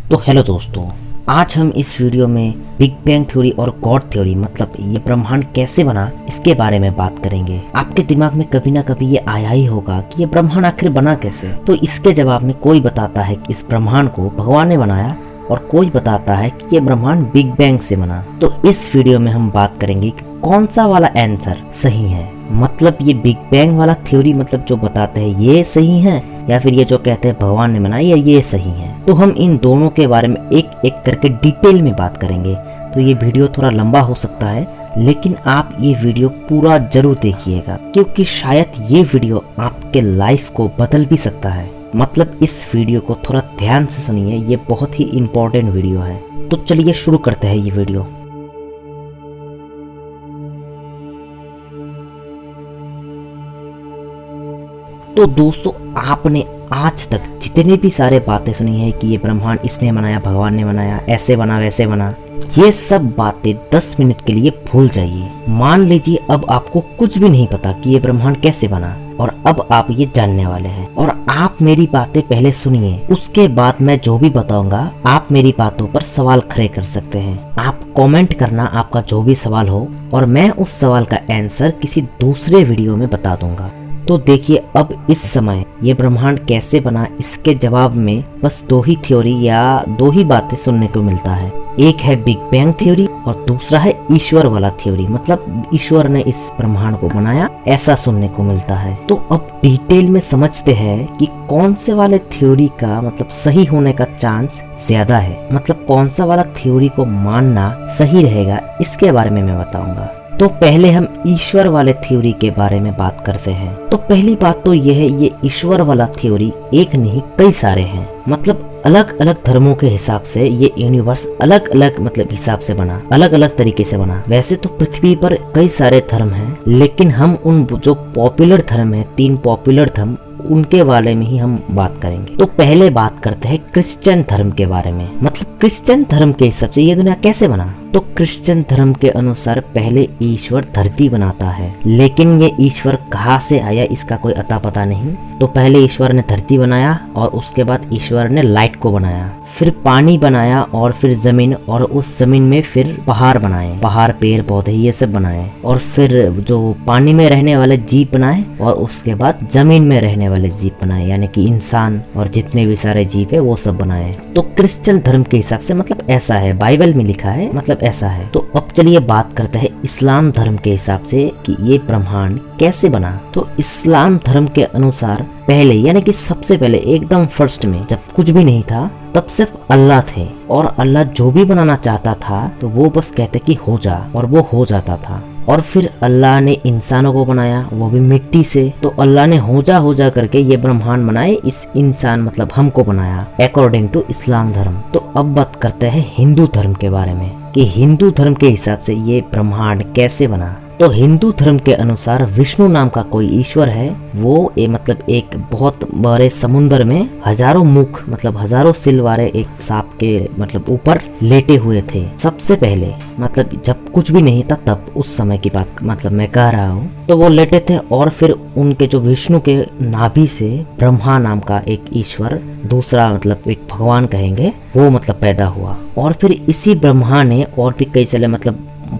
तो हेलो दोस्तों, आज हम इस वीडियो में बिग बैंग थ्योरी और गॉड थ्योरी मतलब ये ब्रह्मांड कैसे बना इसके बारे में बात करेंगे। आपके दिमाग में कभी ना कभी ये आया ही होगा कि ये ब्रह्मांड आखिर बना कैसे। तो इसके जवाब में कोई बताता है कि इस ब्रह्मांड को भगवान ने बनाया और कोई बताता है कि ये ब्रह्मांड बिग बैंग से बना। तो इस वीडियो में हम बात करेंगे कि कौन सा वाला आंसर सही है, मतलब ये बिग बैंग वाला थ्योरी मतलब जो बताते हैं ये सही है या फिर ये जो कहते हैं भगवान ने बनाया ये सही है। तो हम इन दोनों के बारे में एक एक करके डिटेल में बात करेंगे। तो ये वीडियो थोड़ा लंबा हो सकता है, लेकिन आप ये वीडियो पूरा जरूर देखिएगा क्योंकि शायद ये वीडियो आपके लाइफ को बदल भी सकता है। मतलब इस वीडियो को थोड़ा ध्यान से सुनिए, ये बहुत ही इम्पोर्टेंट वीडियो है। तो चलिए शुरू करते हैं ये वीडियो। तो दोस्तों, आपने आज तक जितने भी सारे बातें सुनी है कि ये ब्रह्मांड इसने बनाया, भगवान ने बनाया, ऐसे बना वैसे बना, ये सब बातें 10 मिनट के लिए भूल जाइए। मान लीजिए अब आपको कुछ भी नहीं पता कि ये ब्रह्मांड कैसे बना और अब आप ये जानने वाले हैं। और आप मेरी बातें पहले सुनिए, उसके बाद मैं जो भी बताऊंगा आप मेरी बातों पर सवाल खड़े कर सकते हैं। आप कमेंट करना आपका जो भी सवाल हो और मैं उस सवाल का आंसर किसी दूसरे वीडियो में बता दूंगा। तो देखिए, अब इस समय ये ब्रह्मांड कैसे बना इसके जवाब में बस दो ही थ्योरी या दो ही बातें सुनने को मिलता है। एक है बिग बैंग थ्योरी और दूसरा है ईश्वर वाला थ्योरी, मतलब ईश्वर ने इस ब्रह्मांड को बनाया, ऐसा सुनने को मिलता है। तो अब डिटेल में समझते हैं कि कौन से वाले थ्योरी का मतलब सही होने का चांस ज्यादा है, मतलब कौन सा वाला थ्योरी को मानना सही रहेगा, इसके बारे में मैं बताऊंगा। तो पहले हम ईश्वर वाले थ्योरी के बारे में बात करते हैं। तो पहली बात तो यह है, ये ईश्वर वाला थ्योरी एक नहीं कई सारे हैं। मतलब अलग अलग धर्मों के हिसाब से ये यूनिवर्स अलग अलग मतलब हिसाब से बना, अलग अलग तरीके से बना। वैसे तो पृथ्वी पर कई सारे धर्म हैं, लेकिन हम उन जो पॉपुलर धर्म है, 3 पॉपुलर धर्म, उनके बारे में ही हम बात करेंगे। तो पहले बात करते हैं क्रिश्चियन धर्म के बारे में। मतलब क्रिश्चियन धर्म के हिसाब से ये दुनिया कैसे बना। तो क्रिश्चियन धर्म के अनुसार पहले ईश्वर धरती बनाता है, लेकिन ये ईश्वर कहाँ से आया इसका कोई अता पता नहीं। तो पहले ईश्वर ने धरती बनाया और उसके बाद ईश्वर ने लाइट को बनाया, फिर पानी बनाया और फिर जमीन, और उस जमीन में फिर पहाड़ बनाए, पहाड़ पेड़ पौधे ये सब बनाए, और फिर जो पानी में रहने वाले जीव बनाए और उसके बाद जमीन में रहने वाले जीव बनाए, यानी कि इंसान और जितने भी सारे जीव है वो सब बनाए। तो क्रिश्चियन धर्म के हिसाब से मतलब ऐसा है, बाइबल में लिखा है, मतलब ऐसा है। तो अब चलिए बात करते हैं इस्लाम धर्म के हिसाब से कि ये ब्रह्मांड कैसे बना। तो इस्लाम धर्म के अनुसार पहले यानी कि सबसे पहले एकदम फर्स्ट में जब कुछ भी नहीं था तब सिर्फ अल्लाह थे, और अल्लाह जो भी बनाना चाहता था तो वो बस कहते कि हो जा, और वो हो जाता था। और फिर अल्लाह ने इंसानों को बनाया, वो भी मिट्टी से। तो अल्लाह ने हो जा करके ये ब्रह्मांड बनाए, इस इंसान मतलब हमको बनाया अकॉर्डिंग टू इस्लाम धर्म। तो अब बात करते हैं हिंदू धर्म के बारे में कि हिंदू धर्म के हिसाब से ये ब्रह्मांड कैसे बना। तो हिंदू धर्म के अनुसार विष्णु नाम का कोई ईश्वर है, वो मतलब एक बहुत बड़े समुद्र में हजारों मुख मतलब हजारों सिल वाले एक सांप के मतलब ऊपर लेटे हुए थे। सबसे पहले मतलब जब कुछ भी नहीं था तब, उस समय की बात मतलब मैं कह रहा हूँ। तो वो लेटे थे और फिर उनके जो विष्णु के नाभि से ब्रह्मा नाम का एक ईश्वर, दूसरा मतलब एक भगवान कहेंगे, वो मतलब पैदा हुआ। और फिर इसी ब्रह्मा ने और भी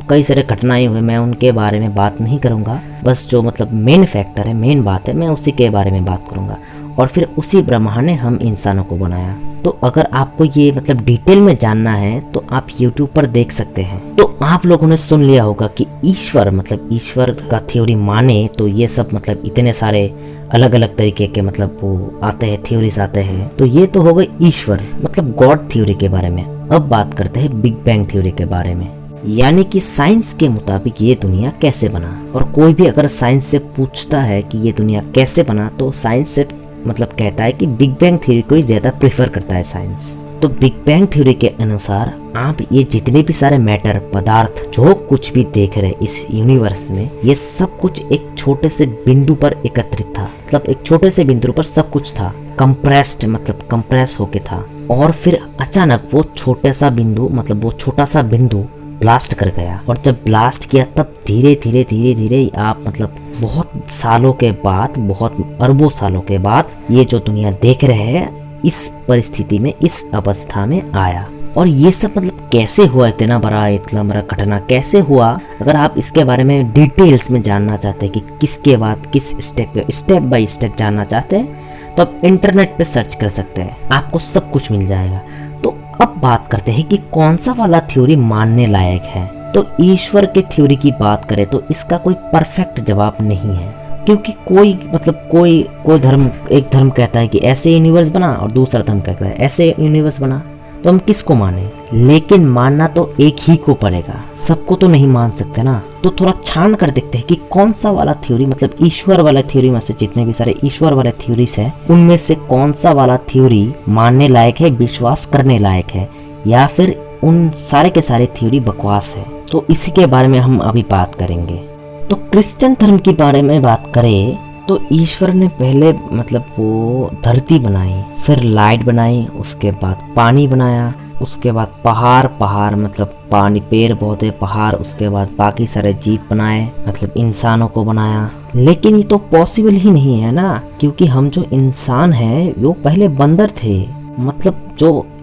कई सारे घटनाएं हुए, मैं उनके बारे में बात नहीं करूंगा, बस जो मतलब मेन फैक्टर है, मेन बात है, मैं उसी के बारे में बात करूंगा। और फिर उसी ब्रह्मा ने हम इंसानों को बनाया। तो अगर आपको ये मतलब डिटेल में जानना है तो आप YouTube पर देख सकते हैं। तो आप लोगों ने सुन लिया होगा कि ईश्वर मतलब ईश्वर का थ्योरी माने तो ये सब मतलब इतने सारे अलग अलग तरीके के मतलब वो आते हैं, थ्योरीज आते हैं। तो ये तो हो गई ईश्वर मतलब गॉड थ्योरी के बारे में। अब बात करते हैं बिग बैंग थ्योरी के बारे में, यानी कि साइंस के मुताबिक ये दुनिया कैसे बना। और कोई भी अगर साइंस से पूछता है कि ये दुनिया कैसे बना तो साइंस से मतलब कहता है कि बिग बैंग थ्योरी को ही ज्यादा प्रेफर करता है साइंस। तो बिग बैंग थ्योरी के अनुसार आप ये जितने भी सारे मैटर, पदार्थ, जो कुछ भी देख रहे इस यूनिवर्स में, ये सब कुछ एक छोटे से बिंदु पर एकत्रित था। मतलब एक छोटे से बिंदु पर सब कुछ था, कंप्रेस्ड मतलब कंप्रेस होके था। और फिर अचानक वो छोटा सा बिंदु मतलब वो छोटा सा बिंदु ब्लास्ट कर गया। और जब ब्लास्ट किया तब धीरे धीरे आप मतलब बहुत सालों के बाद, बहुत अरबों सालों के बाद ये जो दुनिया देख रहे हैं इस परिस्थिति में, इस अवस्था में आया। और ये सब मतलब कैसे हुआ, इतना बड़ा घटना कैसे हुआ, अगर आप इसके बारे में डिटेल्स में जानना चाहते हैं कि किसके बाद किस स्टेप बाय स्टेप जानना चाहते हैं तो आप इंटरनेट पे सर्च कर सकते हैं, आपको सब कुछ मिल जाएगा। तो अब बात करते हैं कि कौन सा वाला थ्योरी मानने लायक है। तो ईश्वर के थ्योरी की बात करें तो इसका कोई परफेक्ट जवाब नहीं है, क्योंकि कोई धर्म, एक धर्म कहता है कि ऐसे यूनिवर्स बना और दूसरा धर्म कहता है ऐसे यूनिवर्स बना, तो हम किसको माने। लेकिन मानना तो एक ही को पड़ेगा, सबको तो नहीं मान सकते ना। तो थोड़ा छान कर देखते हैं कि कौन सा वाला थ्योरी, मतलब ईश्वर वाला थ्योरी में से जितने भी सारे ईश्वर वाले थ्योरीज है उनमें से कौन सा वाला थ्योरी मानने लायक है, विश्वास करने लायक है, या फिर उन सारे के सारे थ्योरी बकवास है। तो इसी के बारे में हम अभी बात करेंगे। तो क्रिश्चियन धर्म के बारे में बात करें तो ईश्वर ने पहले मतलब वो धरती बनाई, फिर लाइट बनाई, उसके बाद पानी बनाया, उसके बाद पहाड़ मतलब पानी, पेड़ पौधे, पहाड़, उसके बाद बाकी सारे जीव बनाए, मतलब इंसानों को बनाया। लेकिन ये तो पॉसिबल ही नहीं है ना, क्योंकि हम जो इंसान हैं वो पहले बंदर थे।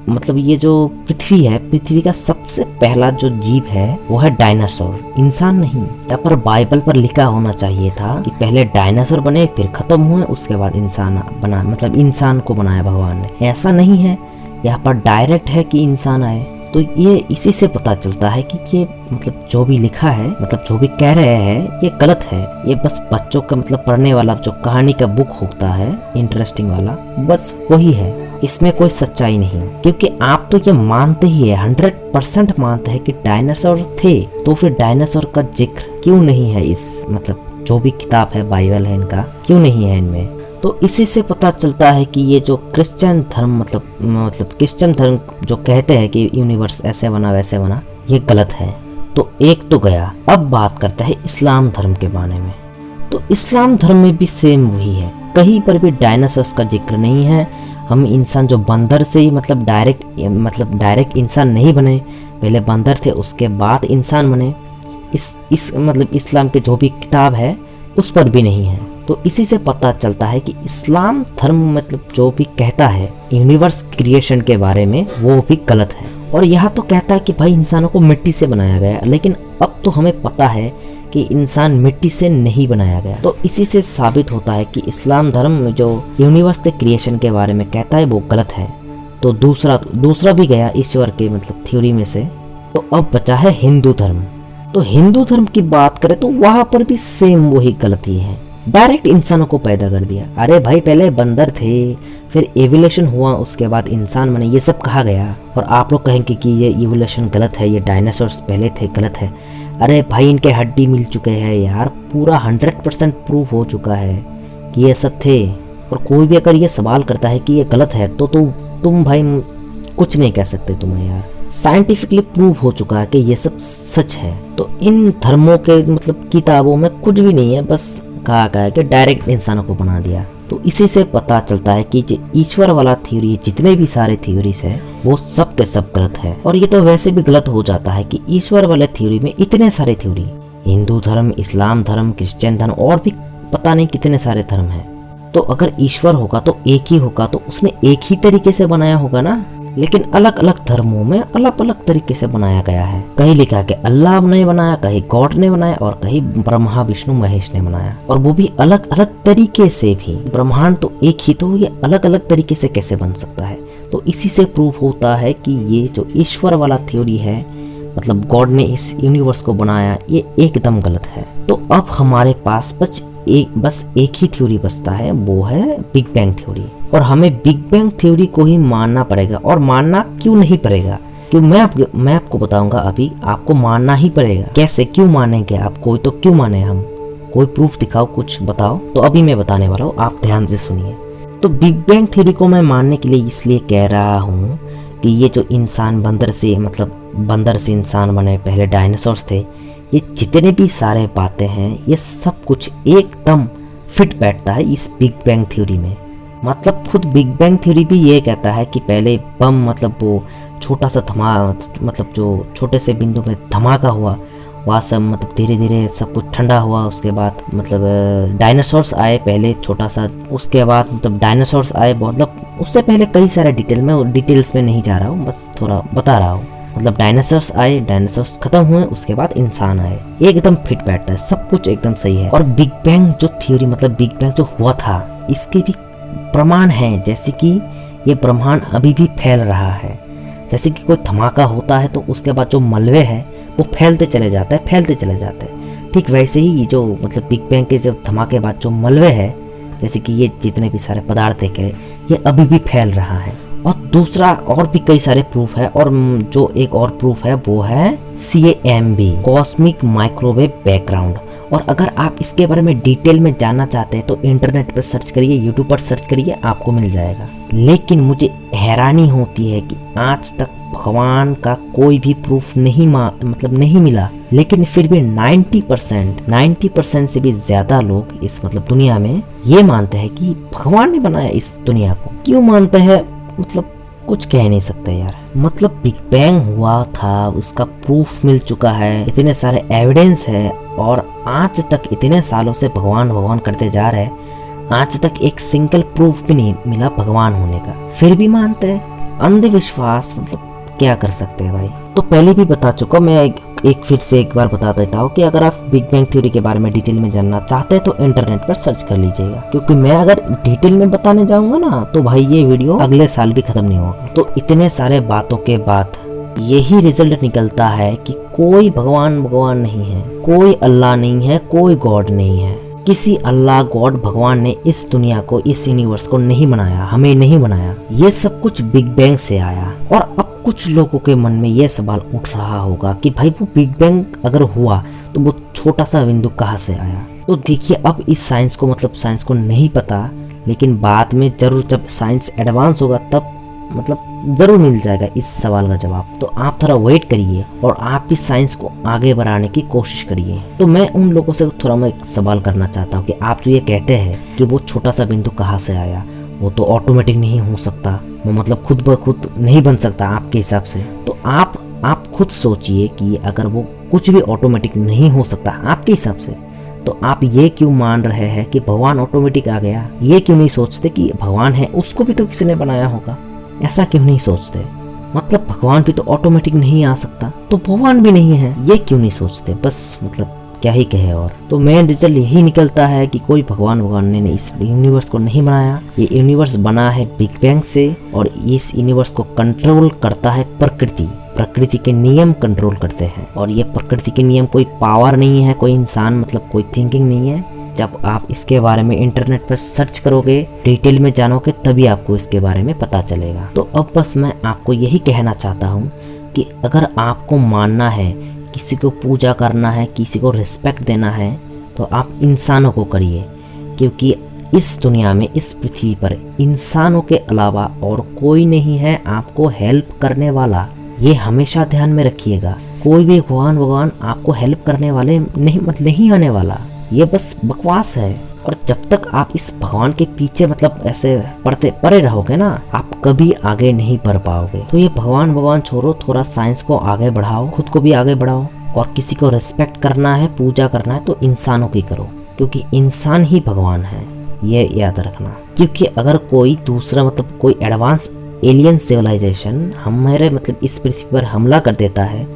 मतलब ये जो पृथ्वी है, पृथ्वी का सबसे पहला जो जीव है वो है डायनासोर, इंसान नहीं। तब पर बाइबल पर लिखा होना चाहिए था कि पहले डायनासोर बने, फिर खत्म हुए, उसके बाद इंसान बना, मतलब इंसान को बनाया भगवान ने। ऐसा नहीं है, यहाँ पर डायरेक्ट है कि इंसान आए। तो ये इसी से पता चलता है कि ये मतलब जो भी लिखा है, मतलब जो भी कह रहे हैं ये गलत है। ये बस बच्चों का मतलब पढ़ने वाला जो कहानी का बुक होता है इंटरेस्टिंग वाला, बस वही है, इसमें कोई सच्चाई नहीं। क्योंकि आप तो ये मानते ही है, 100% मानते हैं कि डायनासोर थे, तो फिर डायनासोर का जिक्र क्यों नहीं है इस मतलब जो भी किताब है, बाइबल है इनका, क्यों नहीं है इनमें। तो इसी से पता चलता है कि ये जो क्रिश्चियन धर्म मतलब क्रिश्चियन धर्म जो कहते हैं कि यूनिवर्स ऐसे बना वैसे बना, ये गलत है। तो एक तो गया। अब बात करते हैं इस्लाम धर्म के बारे में। तो इस्लाम धर्म में भी सेम वही है, कहीं पर भी डायनासोर्स का जिक्र नहीं है। हम इंसान जो बंदर से ही मतलब डायरेक्ट इंसान नहीं बने, पहले बंदर थे उसके बाद इंसान बने, इस मतलब इस्लाम के जो भी किताब है उस पर भी नहीं है। तो इसी से पता चलता है कि इस्लाम धर्म मतलब जो भी कहता है यूनिवर्स क्रिएशन के बारे में वो भी गलत है। और यहाँ तो कहता है कि भाई इंसानों को मिट्टी से बनाया गया, लेकिन अब तो हमें पता है कि इंसान मिट्टी से नहीं बनाया गया। तो इसी से साबित होता है कि इस्लाम धर्म जो यूनिवर्स के क्रिएशन के बारे में कहता है वो गलत है। तो दूसरा भी गया ईश्वर के मतलब थ्योरी में से। तो अब बचा है हिंदू धर्म। तो हिंदू धर्म की बात करें तो वहां पर भी सेम वही गलती है, डायरेक्ट इंसानों को पैदा कर दिया। अरे भाई पहले बंदर थे, फिर एवोल्यूशन हुआ, उसके बाद इंसान बने, ये सब कहा गया। और आप लोग कहेंगे कि ये एवोल्यूशन गलत है, ये डायनासोर्स पहले थे, गलत है। अरे भाई इनके हड्डी मिल चुके हैं यार, पूरा 100% प्रूफ हो चुका है कि ये सब थे। और कोई भी अगर ये सवाल करता है कि ये गलत है तो तुम भाई कुछ नहीं कह सकते तुम्हें यार, साइंटिफिकली प्रूव हो चुका है कि ये सब सच है। तो इन धर्मों के मतलब किताबों में कुछ भी नहीं है, बस कहा गया है कि डायरेक्ट इंसानों को बना दिया। तो इसी से पता चलता है कि जो ईश्वर वाला थ्योरी, जितने भी सारे थ्योरीज है वो सब के सब गलत है। और ये तो वैसे भी गलत हो जाता है कि ईश्वर वाले थ्योरी में इतने सारे थ्योरी, हिंदू धर्म, इस्लाम धर्म, क्रिश्चियन धर्म और भी पता नहीं कितने सारे धर्म है। तो अगर ईश्वर होगा तो एक ही होगा, तो उसने एक ही तरीके से बनाया होगा ना। लेकिन अलग अलग धर्मों में अलग अलग तरीके से बनाया गया है। कहीं लिखा कि अल्लाह ने बनाया, कहीं गॉड ने बनाया, और कहीं ब्रह्मा विष्णु महेश ने बनाया, और वो भी अलग अलग तरीके से भी। ब्रह्मांड तो एक ही, तो ये अलग अलग तरीके से कैसे बन सकता है। तो इसी से प्रूफ होता है कि ये जो ईश्वर वाला थ्योरी है, मतलब गॉड ने इस यूनिवर्स को बनाया, ये एकदम गलत है। तो अब हमारे पास बस एक ही थ्योरी बचता है, वो है बिग बैंग थ्योरी। और हमें बिग बैंग थ्योरी को ही मानना पड़ेगा। और मानना क्यों नहीं पड़ेगा, क्यों मैं आपको बताऊंगा अभी। आपको मानना ही पड़ेगा। कैसे, क्यों मानेंगे आप? कोई तो क्यों माने हम? कोई प्रूफ दिखाओ, कुछ बताओ। तो अभी मैं बताने वाला हूँ, आप ध्यान से सुनिए। तो बिग बैंग थ्योरी को मैं मानने के लिए इसलिए कह रहा हूँ कि ये जो इंसान बंदर से इंसान बने, पहले डायनासोर्स थे, ये जितने भी सारे बातें हैं ये सब कुछ एकदम फिट बैठता है इस बिग बैंग थ्योरी में। मतलब खुद बिग बैंग थ्योरी भी ये कहता है कि पहले बम, मतलब वो छोटा सा मतलब जो छोटे से बिंदु में धमाका हुआ, वह सब मतलब धीरे धीरे सब कुछ ठंडा हुआ। उसके बाद मतलब डायनासोर्स आए पहले छोटा सा, उसके बाद मतलब डायनासोर्स आए, मतलब उससे पहले कई सारे डिटेल्स में नहीं जा रहा हूँ, बस थोड़ा बता रहा हूँ। मतलब डायनासोर्स आए, डायनासोर्स खत्म हुए, उसके बाद इंसान आए, एकदम फिट बैठता है, सब कुछ एकदम सही है। और बिग बैंग जो थ्योरी मतलब बिग बैंग जो हुआ था, इसके भी प्रमाण हैं, जैसे कि ये ब्रह्मांड अभी भी फैल रहा है। जैसे कि कोई धमाका होता है तो उसके बाद जो मलबे है वो फैलते चले जाते हैं, ठीक वैसे ही ये जो मतलब बिग बैंग के जब धमाके बाद जो मलबे है, जैसे कि ये जितने भी सारे पदार्थ है ये अभी भी फैल रहा है। और दूसरा और भी कई सारे प्रूफ है, और जो एक और प्रूफ है वो है CMB, कॉस्मिक माइक्रोवेव बैकग्राउंड। और अगर आप इसके बारे में डिटेल में जानना चाहते हैं तो इंटरनेट पर सर्च करिए, यूट्यूब पर सर्च करिए, आपको मिल जाएगा। लेकिन मुझे हैरानी होती है कि आज तक भगवान का कोई भी प्रूफ नहीं मिला, लेकिन फिर भी 90% से भी ज्यादा लोग इस मतलब दुनिया में ये मानते हैं कि भगवान ने बनाया इस दुनिया को। क्यों मानते हैं मतलब कुछ कह नहीं सकते यार। मतलब बिग बैंग हुआ था, उसका प्रूफ मिल चुका है, इतने सारे एविडेंस है, और आज तक इतने सालों से भगवान करते जा रहे हैं, आज तक एक सिंगल प्रूफ भी नहीं मिला भगवान होने का, फिर भी मानते हैं। अंधविश्वास मतलब क्या कर सकते हैं भाई। तो पहले भी बता चुका मैं, फिर से एक बार बता देता हूँ कि अगर आप बिग बैंग थ्योरी के बारे में डिटेल में जानना चाहते हैं तो इंटरनेट पर सर्च कर लीजिएगा, क्योंकि मैं अगर डिटेल में बताने जाऊंगा ना तो भाई ये वीडियो अगले साल भी खत्म नहीं होगा। तो इतने सारे बातों के बाद यही रिजल्ट निकलता है कि कोई भगवान नहीं है, कोई अल्लाह नहीं है, कोई गॉड नहीं है। किसी अल्लाह गॉड भगवान ने इस दुनिया को, इस यूनिवर्स को नहीं बनाया, हमें नहीं बनाया। ये सब कुछ बिग बैंग से आया। और अब कुछ लोगों के मन में ये सवाल उठ रहा होगा कि भाई वो बिग बैंग अगर हुआ तो वो छोटा सा बिंदु कहाँ से आया। तो देखिए, अब इस साइंस को नहीं पता, लेकिन बाद में जरूर जब साइंस एडवांस होगा तब मतलब जरूर मिल जाएगा इस सवाल का जवाब। तो आप थोड़ा वेट करिए और आप भी साइंस को आगे बढ़ाने की कोशिश करिए। तो मैं उन लोगों से थोड़ा मैं एक सवाल करना चाहता हूँ कि आप जो ये कहते हैं कि वो छोटा सा बिंदु कहाँ से आया, वो तो ऑटोमेटिक नहीं हो सकता, वो मतलब खुद ब खुद नहीं बन सकता आपके हिसाब से। तो आप खुद सोचिए कि अगर वो कुछ भी ऑटोमेटिक नहीं हो सकता आपके हिसाब से, तो आप ये क्यों मान रहे हैं कि भगवान ऑटोमेटिक आ गया। ये क्यों नहीं सोचते कि भगवान है, उसको भी तो किसी ने बनाया होगा। ऐसा क्यों नहीं सोचते। मतलब भगवान भी तो ऑटोमेटिक नहीं आ सकता, तो भगवान भी नहीं है, ये क्यों नहीं सोचते। बस मतलब क्या ही कहे। और तो मेन रिजल्ट यही निकलता है कि कोई भगवान ने इस यूनिवर्स को नहीं बनाया। ये यूनिवर्स बना है बिग बैंग से, और इस यूनिवर्स को कंट्रोल करता है प्रकृति के नियम कंट्रोल करते हैं। और ये प्रकृति के नियम कोई पावर नहीं है, कोई इंसान मतलब कोई थिंकिंग नहीं है। जब आप इसके बारे में इंटरनेट पर सर्च करोगे, डिटेल में जानोगे, तभी आपको इसके बारे में पता चलेगा। तो अब बस मैं आपको यही कहना चाहता हूँ कि अगर आपको मानना है, किसी को पूजा करना है, किसी को रिस्पेक्ट देना है, तो आप इंसानों को करिए, क्योंकि इस दुनिया में, इस पृथ्वी पर इंसानों के अलावा और कोई नहीं है आपको हेल्प करने वाला। ये हमेशा ध्यान में रखिएगा। कोई भी भगवान आपको हेल्प करने वाले नहीं आने वाला। ये बस बकवास है। और जब तक आप इस भगवान के पीछे मतलब ऐसे पड़े रहोगे ना, आप कभी आगे नहीं बढ़ पाओगे। तो ये भगवान छोड़ो, थोड़ा साइंस को आगे बढ़ाओ, खुद को भी आगे बढ़ाओ। और किसी को रिस्पेक्ट करना है, पूजा करना है, तो इंसानों की करो, क्योंकि इंसान ही भगवान है, ये याद रखना। क्योंकि अगर कोई दूसरा मतलब कोई एडवांस एलियन सिविलाइजेशन हमारे मतलब इस पृथ्वी पर हमला कर देता है,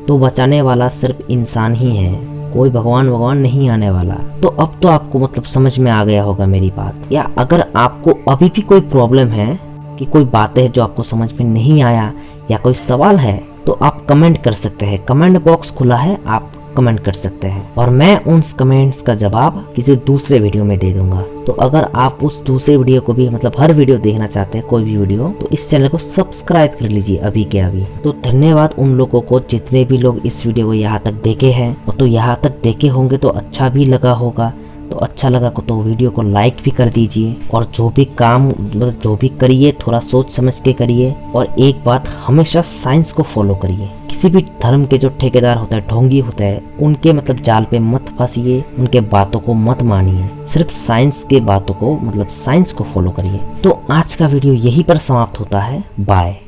तो बचाने वाला सिर्फ इंसान ही है, कोई भगवान नहीं आने वाला। तो अब तो आपको मतलब समझ में आ गया होगा मेरी बात। या अगर आपको अभी भी कोई प्रॉब्लम है, कि कोई बातें है जो आपको समझ में नहीं आया, या कोई सवाल है, तो आप कमेंट कर सकते हैं। कमेंट बॉक्स खुला है, आप कमेंट कर सकते हैं, और मैं उन कमेंट्स का जवाब किसी दूसरे वीडियो में दे दूंगा। तो अगर आप उस दूसरे वीडियो को भी मतलब हर वीडियो देखना चाहते हैं, कोई भी वीडियो, तो इस चैनल को सब्सक्राइब कर लीजिए अभी के अभी। तो धन्यवाद उन लोगों को जितने भी लोग इस वीडियो को यहाँ तक देखे हैं। तो यहाँ तक देखे होंगे तो अच्छा भी लगा होगा। तो अच्छा लगा तो वीडियो को लाइक भी कर दीजिए, और जो भी काम मतलब जो भी करिए थोड़ा सोच समझ के करिए। और एक बात, हमेशा साइंस को फॉलो करिए। किसी भी धर्म के जो ठेकेदार होता है, ढोंगी होता है, उनके मतलब जाल पे मत फंसिए, उनके बातों को मत मानिए। सिर्फ साइंस के बातों को मतलब साइंस को फॉलो करिए। तो आज का वीडियो यहीं पर समाप्त होता है। बाय।